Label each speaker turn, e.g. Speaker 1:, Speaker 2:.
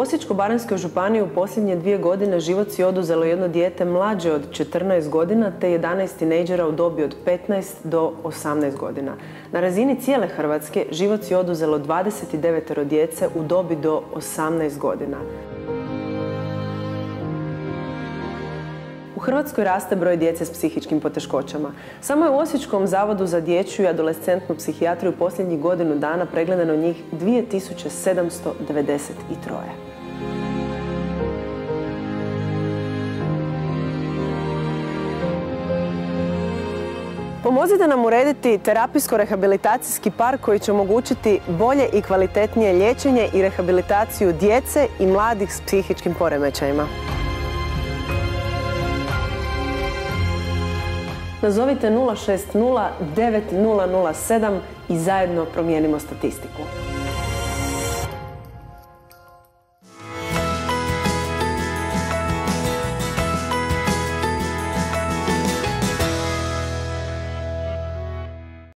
Speaker 1: Osječko-baranjskoj županiji u posljednje 2 godine život si oduzelo jedno dijete mlađe od 14 godina te 11 tinejdžera u dobi od 15 do 18 godina. Na razini cijele Hrvatske život si oduzelo 29 djece u dobi do 18 godina. U Hrvatskoj raste broj djece s psihičkim poteškoćama. Samo je u Osječkom zavodu za dječju i adolescentnu psihijatriju posljednjih godinu dana pregledano njih 2793. Pomozite nam urediti terapijsko-rehabilitacijski park koji će omogućiti bolje i kvalitetnije liječenje i rehabilitaciju djece i mladih s psihičkim poremećajima. Nazovite 060 9007 i zajedno promijenimo statistiku.